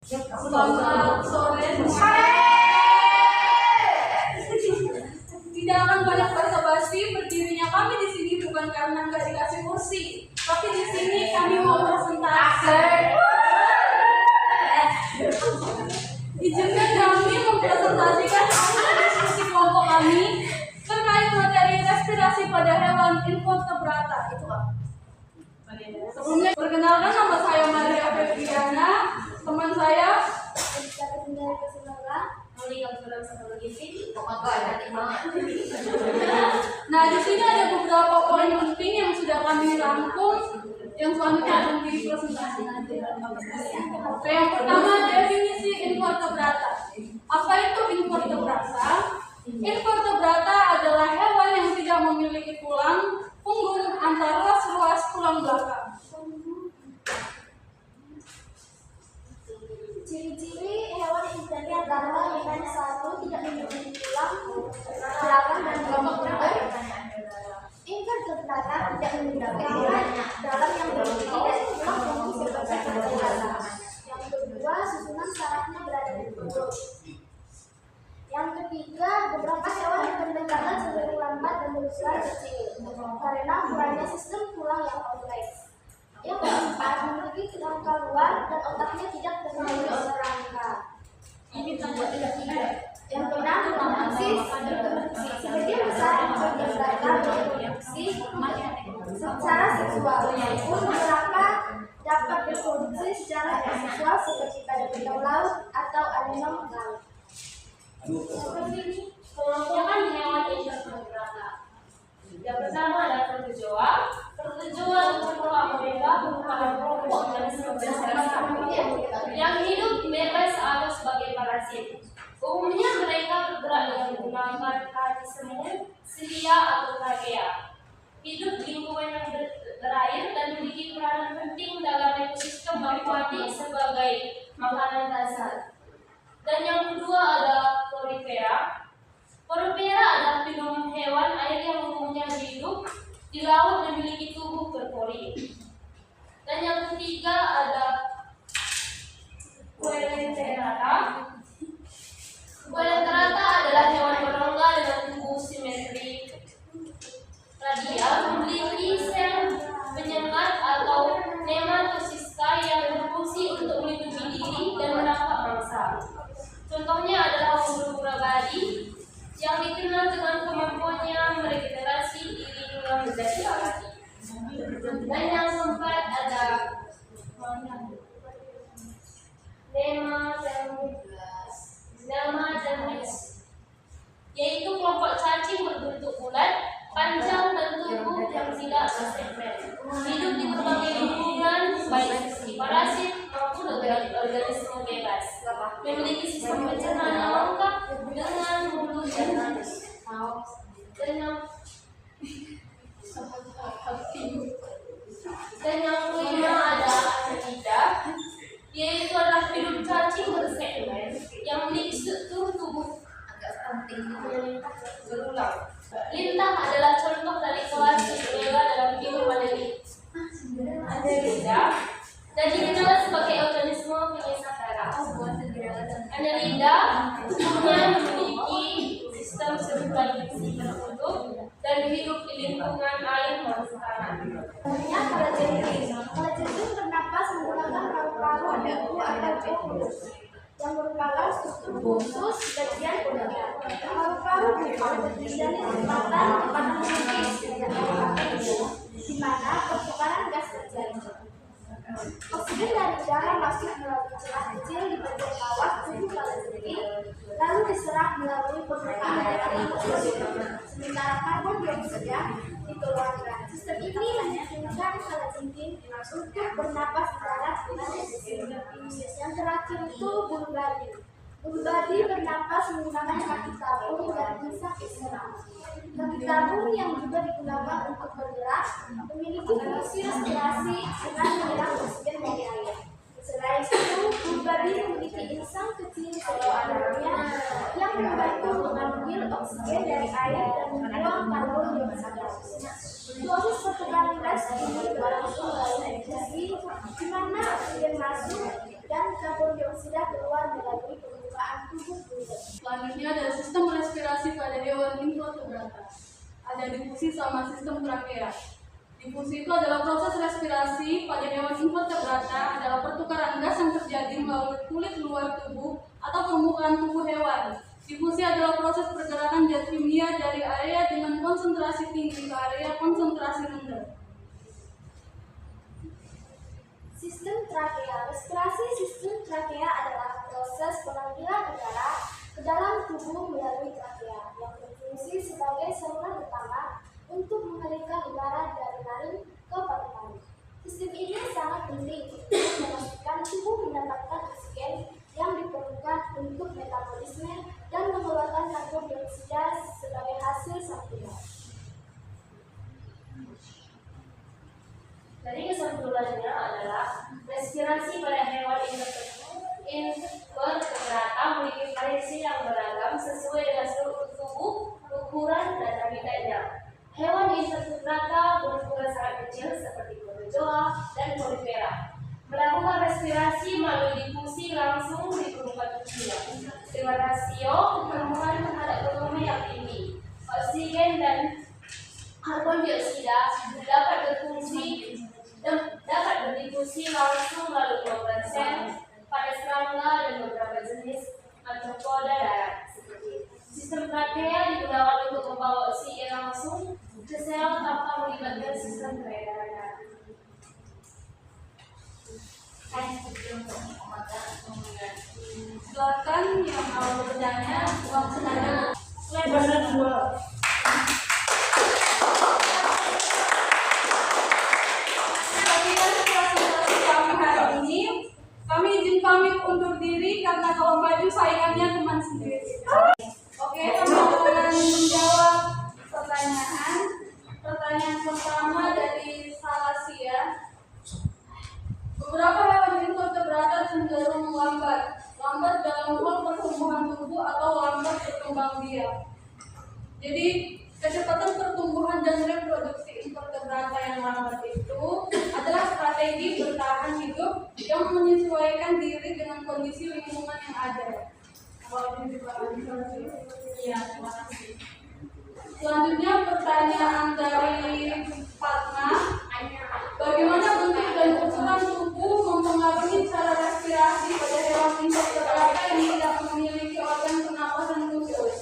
Selamat sore. Tidak akan banyak basa-basi. Berdirinya kami di sini bukan karena nggak dikasih kursi, tapi di sini kami mau presentasi. Izinkan kami mempresentasikan hasil diskusi kelompok kami terkait materi respirasi pada hewan invertebrata. Itu apa? Sebelumnya perkenalkan, nama saya Maria Febriana, teman saya Nah, di sini ada beberapa poin penting yang sudah kami rangkum, yang selanjutnya akan dipresentasikan. Oke, yang pertama, definisi invertebrata. Apa itu invertebrata? Invertebrata adalah hewan yang tidak memiliki tulang punggung antara ruas tulang belakang. Ciri-ciri hewan ini adalah yang satu, tidak memiliki tulang belakang dan kelompok terakhir. Invertebrata tidak menggunakan dalam yang berdiri dari tulang punggung sebagai pembatas. Yang kedua, susunan sarafnya berada di perut. Yang ketiga, beberapa hewan yang berkembang cenderung lambat dan berusia kecil karena kurangnya sistem tulang yang kompleks. Yang keempat, memiliki kerangka luar dan otaknya tidak terlalu serangka. Yang keenam, reproduksi. Sebagian besar invertebrata berreproduksi secara seksual, maupun beberapa dapat berreproduksi secara aseksual seperti pada bintang laut atau anemon laut. Seperti ini kelompokan hewan invertebrata. Yang pertama adalah protozoa. Protozoa merupakan kelompok organisme bersama yang hidup bebas atau sebagai parasit. Umumnya mereka bergerak dengan menggunakan kaki semut, silia atau trachea. Hidup di lingkungan yang berair dan memiliki peranan penting dalam ekosistem akuatik sebagai makanan dasar. Dan yang kedua ada porifera. Porifera adalah pilum hewan air yang umumnya hidup di laut dan memiliki tubuh berpori. Dan yang ketiga ada Coelenterata. Coelenterata adalah hewan berongga dengan tubuh simetri radial, memiliki sel penyengat atau nematosiska yang berfungsi untuk melindungi diri dan menangkap mangsa. Contohnya adalah urugabadi yang dikenal dengan kemampuannya meregenerasi diri hingga menjadi alati. Dan yang keempat ada Nematelmes, yaitu kelompok cacing berbentuk bulat, panjang dan tubuh yang tidak bersegmen. Hidup di berbagai lingkungan, baik seperti parasit maupun organisme bebas. Memiliki sistem pencernaan yang lengkap dengan mulut dan anus. Dan yang kelima ada Annelida, yaitu adalah hidup cacing bersegmen yang memiliki struktur tubuh berulang. Lintah adalah contoh dari kelas Annelida dalam hidup Annelida dan dikenal sebagai organisme pengisap darah. Annelida tubuhnya memiliki sistem sirkulasi tertutup dan hidup di lingkungan air maupun tanah. Kalajengking bernapas menggunakan paru-paru atau okulus yang merupakan struktur khusus bagian udara. Paru-paru terdiri dari tempatan di mana pertukaran gas terjadi. Oksigen dari udara masuk melalui celah kecil di bagian bawah tubuh kalajengking, lalu diserap melalui permukaan darah atmosfer. Sementara karbon dioksida dikeluarkan. Sistem ini memungkinkan kalajengking untuk bernapas di darat dengan oksigen. Yang terakhir itu bulu babi. Bulu babi bernapas menggunakan kaki tabung dan bisa istirahat. Kaki tabung yang juga digunakan untuk bergerak memiliki fungsi respirasi dengan menyerap oksigen dari air. Selain itu, bulu babi memiliki insang kecil seloannya yang membantu mengambil oksigen dari air dan membuang karbon dioksida. Proses pertukaran gas ini berlangsung melalui di mana oksigen masuk dan karbon dioksida keluar melalui permukaan tubuh bulan. Selanjutnya ada sistem respirasi pada hewan invertebrata. Ada difusi sama sistem trakea. Difusi itu adalah proses respirasi pada hewan invertebrata, adalah pertukaran gas yang terjadi melalui kulit luar tubuh atau permukaan tubuh hewan. Difusi adalah proses pergerakan zat kimia dari area dengan konsentrasi tinggi ke area konsentrasi rendah. Sistem trakea. Respirasi sistem trakea adalah proses pengambilan udara ke dalam tubuh melalui trakea yang berfungsi sebagai saluran utama untuk mengalirkan udara dari laring ke paru-paru. Sistem ini sangat penting untuk memastikan tubuh mendapatkan oksigen yang diperlukan untuk metabolisme dan mengeluarkan karbon dioksida sebagai hasil sampingan. Dari kesimpulannya adalah respirasi pada hewan invertebrata memiliki variasi yang beragam sesuai dengan struktur tubuh, ukuran, dan habitatnya. Hewan invertebrata berukuran sangat kecil seperti protozoa dan porifera. Melakukan respirasi melalui difusi langsung di permukaan tubuhnya dengan rasio permukaan terhadap volume yang tinggi. Oksigen dan karbon dioksida dapat berdifusi langsung melalui membrana sel pada serangga dan beberapa jenis arthropoda darat. Seperti sistem trakea digunakan untuk membawa oksigen langsung ke sel tanpa melibatkan sistem peredaran darah. Silakan yang mau bertanya, waktu ada. Kami izin pamit undur diri karena kalau maju saingannya teman sendiri. Oke, kami akan menjawab pertanyaan. Pertanyaan pertama dari Salasia. Beberapa hewan invertebrata cenderung lambat dalam hal pertumbuhan tubuh atau lambat berkembang biak. Jadi kecepatan pertumbuhan dan reproduksi invertebrata yang lambat itu adalah strategi bertahan hidup yang menyesuaikan diri dengan kondisi lingkungan yang ada. Ya, terima kasih. Selanjutnya pertanyaan dari Fatma. Bagaimana bentuk dan ukuran tubuh mempengaruhi cara respirasi pada hewan invertebrata yang tidak memiliki organ pernapasan khusus?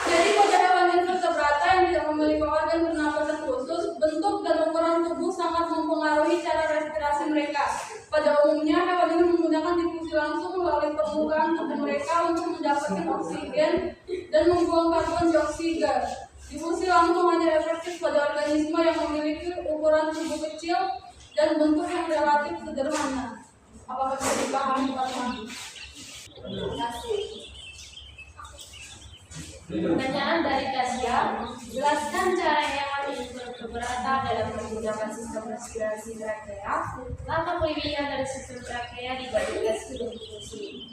Jadi pada hewan invertebrata yang tidak memiliki organ pernapasan khusus, bentuk dan ukuran tubuh sangat mempengaruhi cara respirasi mereka. Pada umumnya hewan ini menggunakan difusi langsung melalui permukaan tubuh mereka untuk mendapatkan oksigen dan membuang karbon dioksida. Difusi langsung hanya efektif pada organisme yang memiliki ukuran tubuh kecil dan bentuk yang relatif sederhana. Apakah bisa dipahami Pak? Terima kasih. Pertanyaan dari Tasya, jelaskan cara hewan invertebrata dalam menggunakan sistem respirasi trakea. Apa kelebihan dari sistem trakea dibandingkan sistem difusi?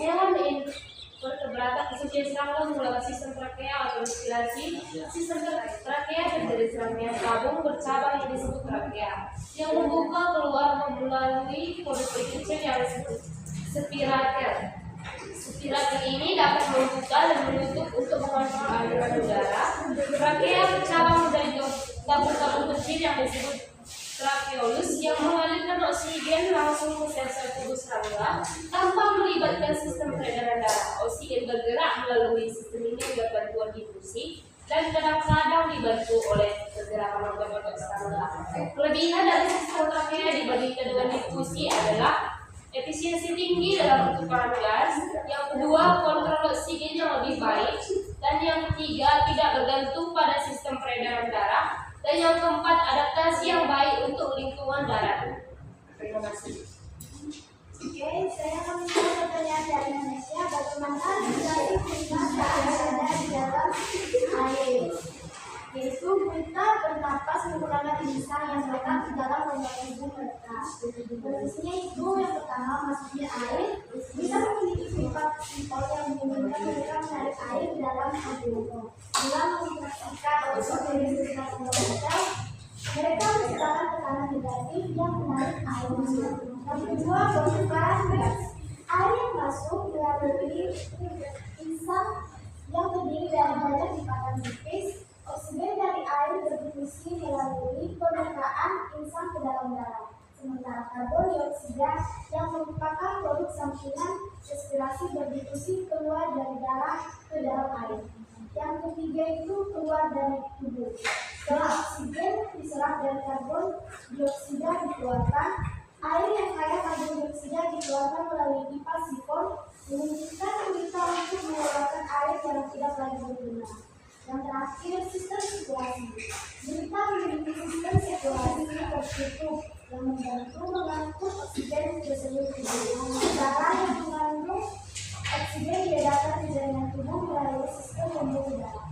Hewan invertebrata khususnya serangga menggunakan sistem trakea atau respirasi. Sistem trakea terdiri serangga tabung bercabang yang disebut trakea, yang membuka keluar melalui pori-pori kecil yang disebut spirakel. Spirakel ini dapat membuka dan menutup untuk mengontrol aliran udara. Trakea bercabang menjadi tabung-tabung kecil yang disebut trakeolus yang mengalirkan oksigen langsung ke sel-sel tubuh serangga tanpa melibatkan sistem peredaran darah. Oksigen bergerak melalui sistem ini dengan bantuan difusi dan kadang-kadang dibantu oleh pergerakan organ-organ serangga. Kelebihan dari sistem trakea dibandingkan dengan difusi adalah efisiensi tinggi dalam pertukaran gas, yang kedua kontrol oksigen yang lebih baik, dan yang ketiga tidak bergantung pada sistem peredaran darah, dan yang keempat adaptasi yang baik untuk lingkungan darat. Terima kasih. Oke, saya akan menjawab pertanyaan dari Indonesia. Bagaimana regulasi gurita ada di dalam air? Yaitu gurita bernapas menggunakan insang yang terletak di dalam rongga tubuh mereka. Fungsinya itu yang pertama, masuknya air bisa memiliki sifat simpel yang memungkinkan mereka menarik air di dalam tubuh. Dalam mengoperasikan otot dari sekitar mereka menciptakan tekanan negatif yang menarik air masuk ke tubuh Yang kedua, pembukaan gas. Air yang masuk melalui insang yang terdiri dari banyak lipatan tipis. Oksigen dari air berdifusi melalui pembukaan insang ke dalam darah. Sementara karbon dioksida yang merupakan produk sampingan respirasi berdifusi keluar dari darah ke dalam air. Yang ketiga itu keluar dari tubuh. Setelah oksigen diserap dan karbon dioksida dikeluarkan, air yang kaya karbon dioksida dikeluarkan melalui pipa sifon, memungkinkan kita untuk mengeluarkan air yang tidak lagi berguna. Yang terakhir, sistem sirkulasi. Berita memiliki sistem sirkulasi tertutup yang membantu mengangkut oksigen ke seluruh tubuh. Darah yang mengandung oksigen diedarkan ke jaringan tubuh melalui sistem pembuluh darah.